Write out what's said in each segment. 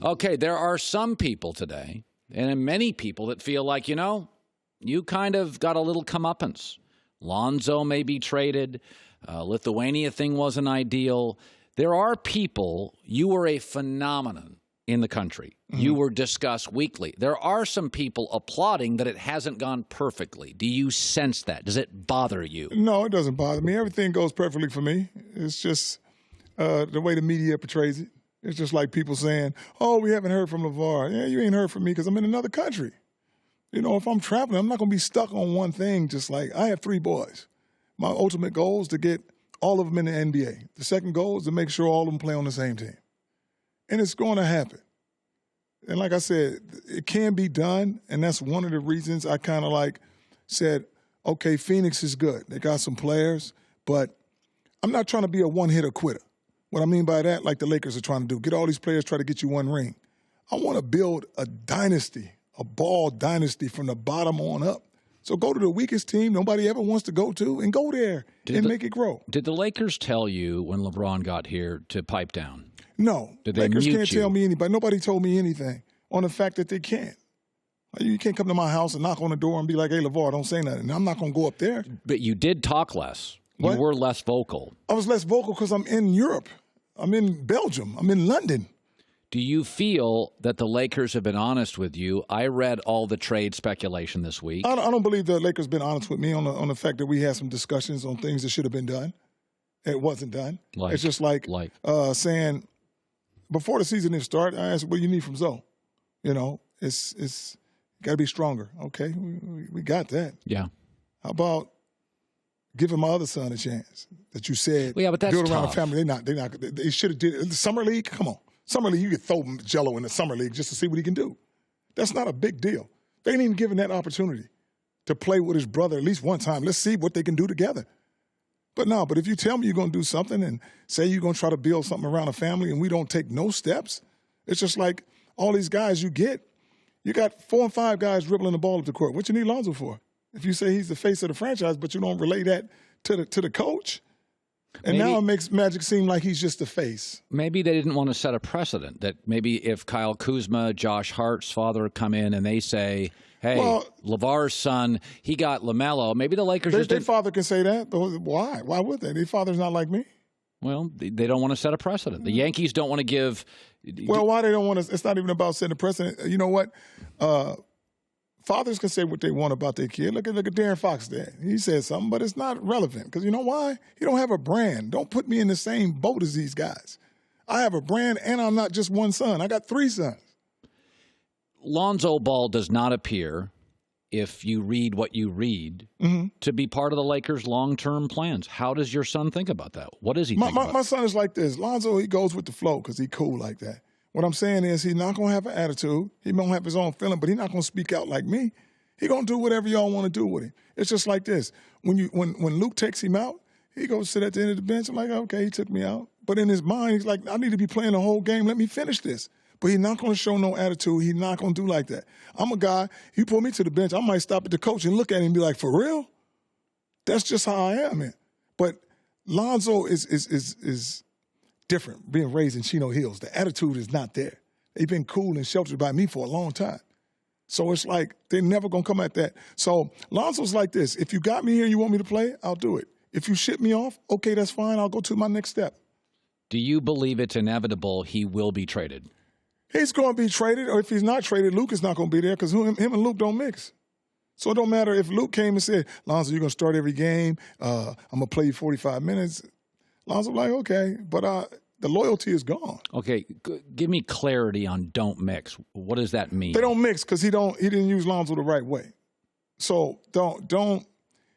Okay, there are some people today, and many people that feel like, you kind of got a little comeuppance. Lonzo may be traded. Lithuania thing wasn't ideal. There are people, you were a phenomenon in the country. Mm-hmm. You were discussed weekly. There are some people applauding that it hasn't gone perfectly. Do you sense that? Does it bother you? No, it doesn't bother me. Everything goes perfectly for me. It's just the way the media portrays it. It's just like people saying, oh, we haven't heard from LaVar. Yeah, you ain't heard from me because I'm in another country. If I'm traveling, I'm not going to be stuck on one thing. Just like I have 3 boys. My ultimate goal is to get all of them in the NBA. The second goal is to make sure all of them play on the same team. And it's going to happen. And like I said, it can be done, and that's one of the reasons I kind of said, okay, Phoenix is good. They got some players, but I'm not trying to be a one-hitter quitter. What I mean by that, like the Lakers are trying to do, get all these players, try to get you 1 ring. I want to build a dynasty, a ball dynasty from the bottom on up. So go to the weakest team nobody ever wants to go to and go there and make it grow. Did the Lakers tell you when LeBron got here to pipe down? No. Did they Lakers mute can't you? tell me anybody. Nobody told me anything on the fact that they can't. You can't come to my house and knock on the door and be like, hey, LaVar, don't say nothing. I'm not going to go up there. But you did talk less. What? You were less vocal. I was less vocal because I'm in Europe. I'm in Belgium. I'm in London. Do you feel that the Lakers have been honest with you? I read all the trade speculation this week. I don't believe the Lakers been honest with me on the fact that we had some discussions on things that should have been done. It wasn't done. It's just like saying before the season didn't start, I asked, what do you need from Zoe? It's got to be stronger. Okay, we got that. Yeah. How about giving my other son a chance that you said but that's build around tough. a family? They should have did the summer league. Come on. Summer league, you could throw Jello in the summer league just to see what he can do. That's not a big deal. They ain't even given that opportunity to play with his brother at least one time. Let's see what they can do together. But if you tell me you're going to do something and say you're going to try to build something around a family and we don't take no steps, it's just like all these guys you got 4 and 5 guys dribbling the ball up the court. What you need Lonzo for? If you say he's the face of the franchise, but you don't relay that to the coach, and now it makes Magic seem like he's just the face. Maybe they didn't want to set a precedent that maybe if Kyle Kuzma, Josh Hart's father come in and they say, hey, LaVar's son, he got LaMelo, maybe the Lakers their father can say that, but why? Why would they? Their father's not like me. Well, they don't want to set a precedent. The Yankees don't want to give. Well, why they don't want to? It's not even about setting a precedent. You know what? Fathers can say what they want about their kid. Look at Darren Fox there. He said something, but it's not relevant because you know why? He don't have a brand. Don't put me in the same boat as these guys. I have a brand, and I'm not just one son. I got 3 sons. Lonzo Ball does not appear, if you read what you read, to be part of the Lakers' long-term plans. How does your son think about that? What does he think about? My son is like this. Lonzo, he goes with the flow because he's cool like that. What I'm saying is he's not going to have an attitude. He won't have his own feeling, but he's not going to speak out like me. He's going to do whatever y'all want to do with him. It's just like this. When Luke takes him out, he goes sit at the end of the bench. I'm like, okay, he took me out. But in his mind, he's like, I need to be playing the whole game. Let me finish this. But he's not going to show no attitude. He's not going to do like that. I'm a guy, you pull me to the bench, I might stop at the coach and look at him and be like, for real? That's just how I am, man. But Lonzo is different, being raised in Chino Hills. The attitude is not there. They've been cool and sheltered by me for a long time. So it's like they're never going to come at that. So Lonzo's like this. If you got me here and you want me to play, I'll do it. If you ship me off, okay, that's fine. I'll go to my next step. Do you believe it's inevitable he will be traded? He's going to be traded, or if he's not traded, Luke is not going to be there because him and Luke don't mix. So it don't matter if Luke came and said, Lonzo, you're going to start every game. I'm going to play you 45 minutes. Lonzo's like, okay, but the loyalty is gone. Okay, give me clarity on don't mix. What does that mean? They don't mix because he didn't use Lonzo the right way. So don't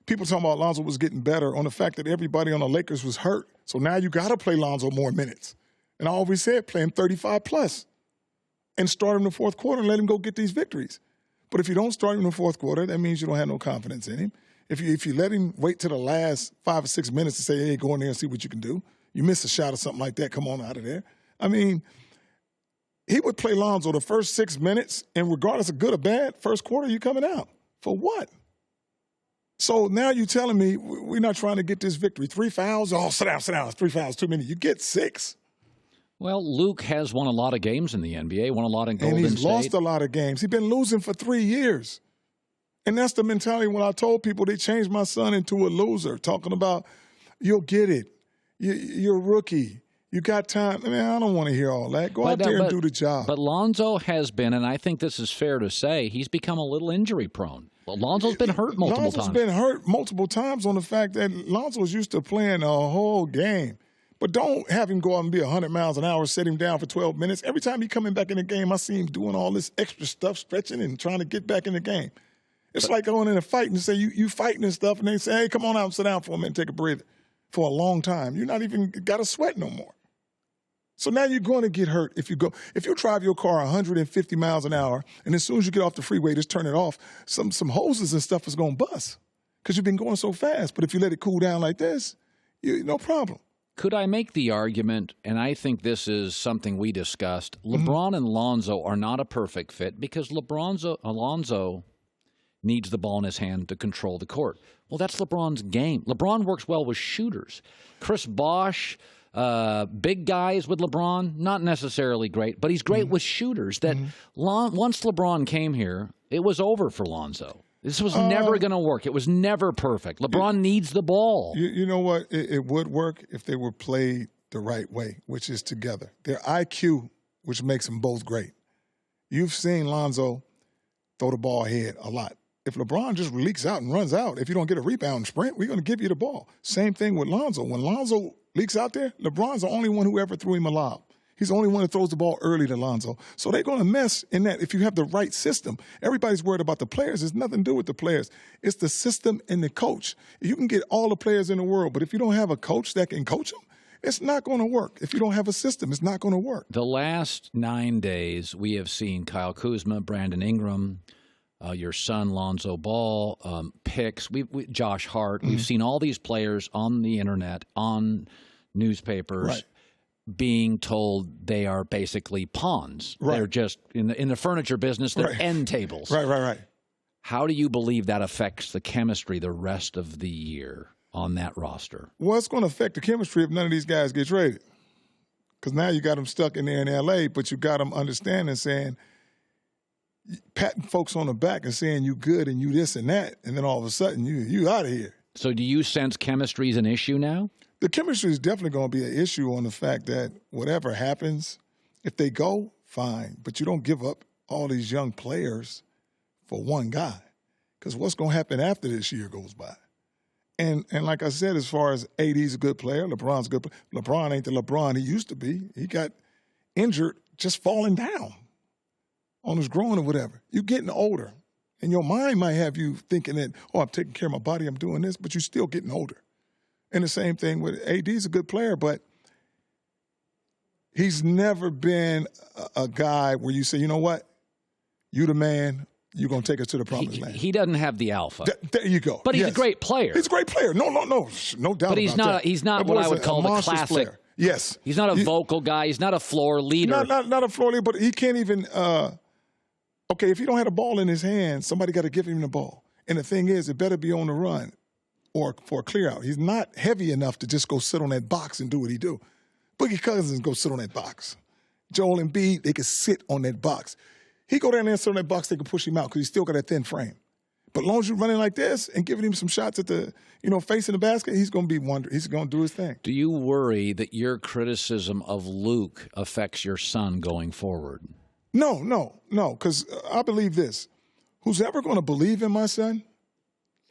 people talking about Lonzo was getting better on the fact that everybody on the Lakers was hurt. So now you got to play Lonzo more minutes. And I always said play him 35 plus and start him in the fourth quarter and let him go get these victories. But if you don't start him in the fourth quarter, that means you don't have no confidence in him. If you let him wait to the last 5 or 6 minutes to say, hey, go in there and see what you can do. You miss a shot or something like that, come on out of there. I mean, he would play Lonzo the first 6 minutes, and regardless of good or bad, first quarter, you coming out. For what? So now you're telling me we're not trying to get this victory. 3 fouls? Oh, sit down. 3 fouls, too many. You get 6. Well, Luke has won a lot of games in the NBA, won a lot in Golden State. And he's lost a lot of games. He's been losing for 3 years. And that's the mentality when I told people they changed my son into a loser, talking about, you'll get it. You're a rookie. You got time. I mean, I don't want to hear all that. Go out there and do the job. But Lonzo has been, and I think this is fair to say, he's become a little injury prone. Well, Lonzo's been hurt multiple times. Lonzo's been hurt multiple times on the fact that Lonzo's used to playing a whole game. But don't have him go out and be 100 miles an hour, set him down for 12 minutes. Every time he coming back in the game, I see him doing all this extra stuff, stretching and trying to get back in the game. It's like going in a fight and say, you fighting and stuff, and they say, hey, come on out and sit down for a minute and take a breather for a long time. You're not even got a sweat no more. So now you're going to get hurt if you drive your car 150 miles an hour, and as soon as you get off the freeway, just turn it off, some hoses and stuff is going to bust because you've been going so fast. But if you let it cool down like this, no problem. Could I make the argument, and I think this is something we discussed, LeBron and Lonzo are not a perfect fit because Lonzo needs the ball in his hand to control the court. Well, that's LeBron's game. LeBron works well with shooters. Chris Bosh, big guys with LeBron, not necessarily great, but he's great with shooters. That once LeBron came here, it was over for Lonzo. This was never going to work. It was never perfect. LeBron needs the ball. You know what? It would work if they were played the right way, which is together. Their IQ, which makes them both great. You've seen Lonzo throw the ball ahead a lot. If LeBron just leaks out and runs out, if you don't get a rebound sprint, we're going to give you the ball. Same thing with Lonzo. When Lonzo leaks out there, LeBron's the only one who ever threw him a lob. He's the only one that throws the ball early to Lonzo. So they're going to mess in that if you have the right system. Everybody's worried about the players. It's nothing to do with the players. It's the system and the coach. You can get all the players in the world, but if you don't have a coach that can coach them, it's not going to work. If you don't have a system, it's not going to work. The last 9 days, we have seen Kyle Kuzma, Brandon Ingram, your son Lonzo Ball, picks, Josh Hart. We've seen all these players on the internet, on newspapers. Right. Being told they are basically pawns. Right. They're just in the furniture business. They're end tables. Right. How do you believe that affects the chemistry the rest of the year on that roster? Well, it's going to affect the chemistry if none of these guys get traded. Because now you got them stuck in there in L.A., but you got them understanding, saying, patting folks on the back and saying you good and you this and that, and then all of a sudden you out of here. So do you sense chemistry is an issue now? The chemistry is definitely going to be an issue on the fact that whatever happens, if they go, fine. But you don't give up all these young players for one guy. Because what's going to happen after this year goes by? And like I said, as far as AD's a good player, LeBron's a good player. LeBron ain't the LeBron he used to be. He got injured just falling down on his groin or whatever. You're getting older. And your mind might have you thinking that, I'm taking care of my body, I'm doing this, but you're still getting older. And the same thing with AD's a good player, but he's never been a guy where you say, you know what, you the man, you're going to take us to the promised land. He doesn't have the alpha. There you go. But he's a great player. He's a great player. No doubt. But he's about He's not what I would call the classic player. Yes. He's not a vocal guy. He's not a floor leader. Not a floor leader, but he can't even. Okay, if he don't have a ball in his hand, somebody got to give him the ball. And the thing is, it better be on the run or for a clear out. He's not heavy enough to just go sit on that box and do what he do. Boogie Cousins go sit on that box. Joel Embiid, they can sit on that box. He go down there and sit on that box, they can push him out because he's still got that thin frame. But as long as you're running like this and giving him some shots at the, facing the basket, he's going to be wonder. He's going to do his thing. Do you worry that your criticism of Luke affects your son going forward? No, because I believe this. Who's ever going to believe in my son,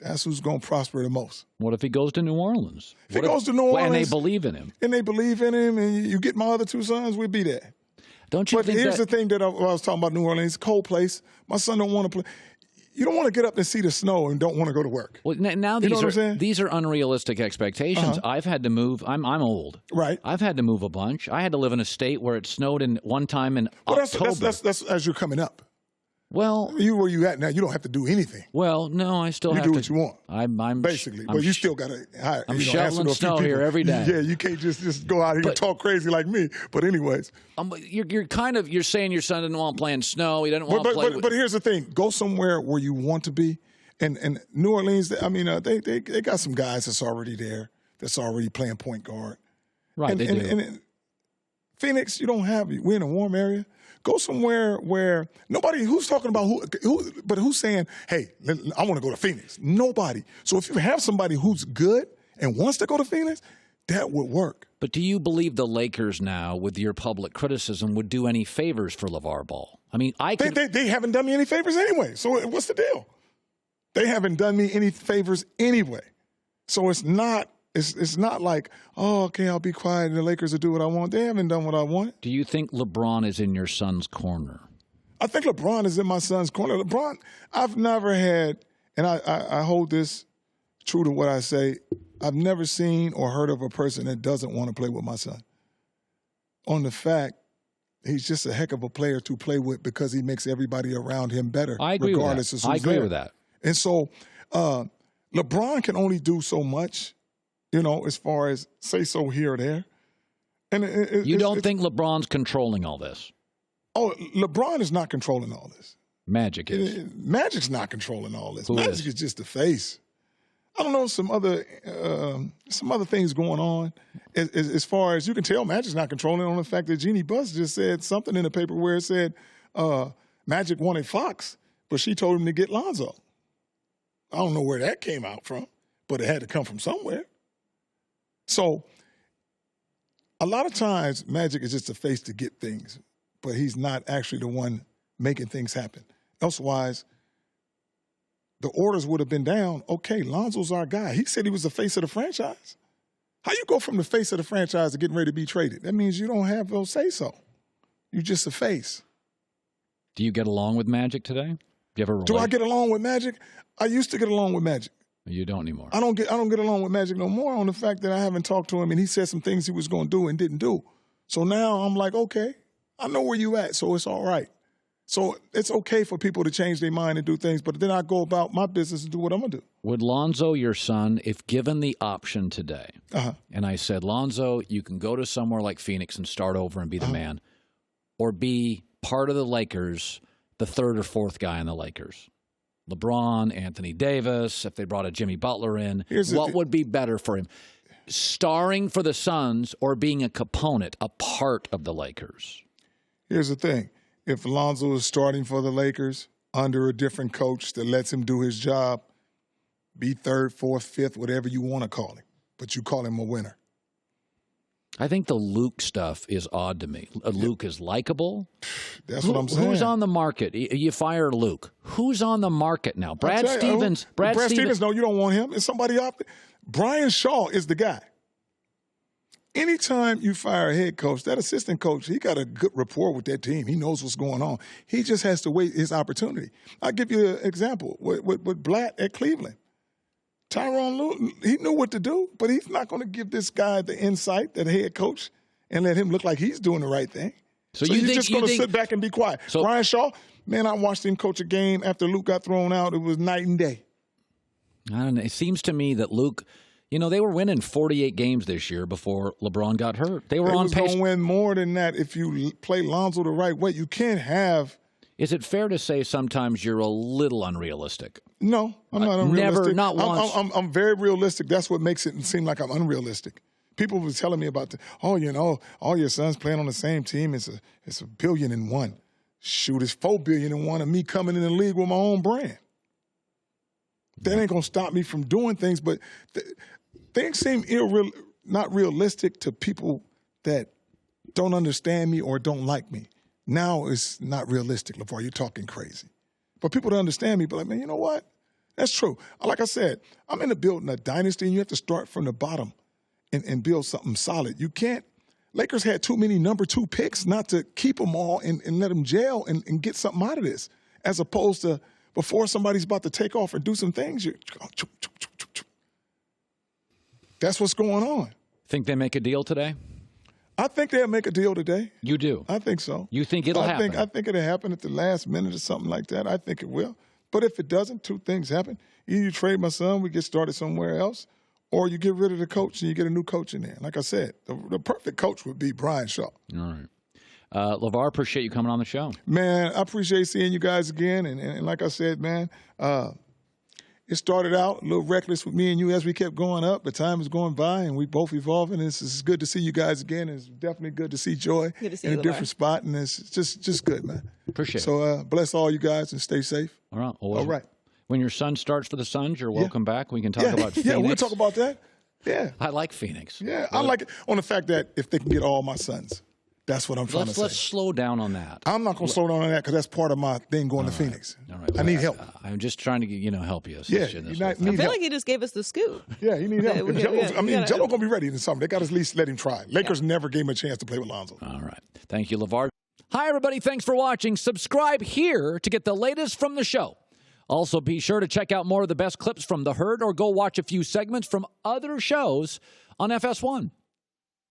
that's who's going to prosper the most. What if he goes to New Orleans? If he goes to New Orleans. And they believe in him. And you get my other two sons, we'll be there. Don't you think here's the thing that I was talking about New Orleans, cold place. My son don't want to play. You don't want to get up and see the snow and don't want to go to work. Well, now these are unrealistic expectations. I've had to move. I'm old. Right. I've had to move a bunch. I had to live in a state where it snowed in one time in October. That's as you're coming up. Well, where you at now, you don't have to do anything. Well, no, I still have to. You do what you want. I'm basically. But you still got to hire. I'm shoveling snow here every day. Yeah, you can't just go out here and talk crazy like me. But anyways. You're saying your son didn't want to play in snow. He didn't want to play. But here's the thing. Go somewhere where you want to be. And New Orleans, they got some guys that's already there, that's already playing point guard. Right, they do. And Phoenix, we're in a warm area. Go somewhere where nobody, who's talking about but who's saying, hey, I want to go to Phoenix? Nobody. So if you have somebody who's good and wants to go to Phoenix, that would work. But do you believe the Lakers now, with your public criticism, would do any favors for LaVar Ball? I mean, They haven't done me any favors anyway. So what's the deal? They haven't done me any favors anyway. So it's not like, oh, okay, I'll be quiet and the Lakers will do what I want. They haven't done what I want. Do you think LeBron is in your son's corner? I think LeBron is in my son's corner. LeBron, I've never had, and I hold this true to what I say, I've never seen or heard of a person that doesn't want to play with my son. On the fact, he's just a heck of a player to play with because he makes everybody around him better. I agree regardless with of that. who's I agree there. with that. And so LeBron can only do so much, as far as say so here or there. And you don't think LeBron's controlling all this? Oh, LeBron is not controlling all this. Magic is. Magic's not controlling all this. Who Magic is just the face. I don't know, some other things going on. As far as you can tell, Magic's not controlling on the fact that Jeannie Buss just said something in the paper where it said Magic wanted Fox, but she told him to get Lonzo. I don't know where that came out from, but it had to come from somewhere. So a lot of times Magic is just a face to get things, but he's not actually the one making things happen. Elsewise, the orders would have been down, okay, Lonzo's our guy. He said he was the face of the franchise. How you go from the face of the franchise to getting ready to be traded? That means you don't have no say-so. You're just a face. Do you get along with Magic today? Do I get along with Magic? I used to get along with Magic. You don't anymore. I don't get along with Magic no more on the fact that I haven't talked to him and he said some things he was going to do and didn't do. So now I'm like, okay, I know where you at, so it's all right. So it's okay for people to change their mind and do things, but then I go about my business and do what I'm going to do. Would Lonzo, your son, if given the option today, and I said, Lonzo, you can go to somewhere like Phoenix and start over and be the man, or be part of the Lakers, the third or fourth guy in the Lakers? LeBron, Anthony Davis, if they brought a Jimmy Butler in, what would be better for him? Starring for the Suns or being a component, a part of the Lakers? Here's the thing. If Lonzo is starting for the Lakers under a different coach that lets him do his job, be third, fourth, fifth, whatever you want to call him, but you call him a winner. I think the Luke stuff is odd to me. Luke is likable. That's what I'm saying. Who's on the market? You fire Luke. Who's on the market now? Brad Stevens. Brad Stevens, no, you don't want him. It's somebody out there. Brian Shaw is the guy. Anytime you fire a head coach, that assistant coach, he got a good rapport with that team. He knows what's going on. He just has to wait his opportunity. I'll give you an example with Blatt at Cleveland. Tyronn Lue, he knew what to do, but he's not going to give this guy the insight, that head coach, and let him look like he's doing the right thing. So he's just going to sit back and be quiet. So Brian Shaw, man, I watched him coach a game after Luke got thrown out. It was night and day. I don't know. It seems to me that Luke, they were winning 48 games this year before LeBron got hurt. They were on pace. They was going to win more than that if you play Lonzo the right way. You can't have. Is it fair to say sometimes you're a little unrealistic? No, I'm not unrealistic. Never, not once. I'm very realistic. That's what makes it seem like I'm unrealistic. People were telling me about all your sons playing on the same team. It's $1 billion and one. Shoot, it's $4 billion and one of me coming in the league with my own brand. That ain't gonna stop me from doing things, but things seem not realistic to people that don't understand me or don't like me. Now it's not realistic, LaVar. You're talking crazy. But people that understand me be like, man, you know what? That's true. Like I said, I'm into building a dynasty, and you have to start from the bottom and build something solid. You can't. Lakers had too many number 2 picks not to keep them all and let them jail and get something out of this, as opposed to before somebody's about to take off and do some things, that's what's going on. Think they make a deal today? I think they'll make a deal today. You do? I think so. You think it'll happen? I think it'll happen at the last minute or something like that. I think it will. But if it doesn't, 2 things happen. Either you trade my son, we get started somewhere else, or you get rid of the coach and you get a new coach in there. Like I said, the perfect coach would be Brian Shaw. All right. LaVar, appreciate you coming on the show. Man, I appreciate seeing you guys again. And like I said, man, It started out a little reckless with me and you as we kept going up, but time is going by and we both evolving. It's good to see you guys again. It's definitely good to see Joy Good to see in you, a LaVar. different spot, and it's just good, man. Appreciate it. So bless all you guys and stay safe. All right. All right. When your son starts for the Suns, you're welcome back. We can talk about Phoenix. Yeah, we'll talk about that. Yeah. I like Phoenix. Yeah, I like it on the fact that if they can get all my sons, that's what I'm trying to say. Let's slow down on that. I'm not going to slow down on that because that's part of my thing going to Phoenix. All right. I need help. I'm just trying to help you. Yeah, assist you in this you whole not- thing. I feel like he just gave us the scoop. Yeah, he need help. we Jello's gotta- going to be ready in the summer. They got to at least let him try. Lakers never gave him a chance to play with Lonzo. All right. Thank you, LaVar. Hi, everybody. Thanks for watching. Subscribe here to get the latest from the show. Also, be sure to check out more of the best clips from The Herd or go watch a few segments from other shows on FS1.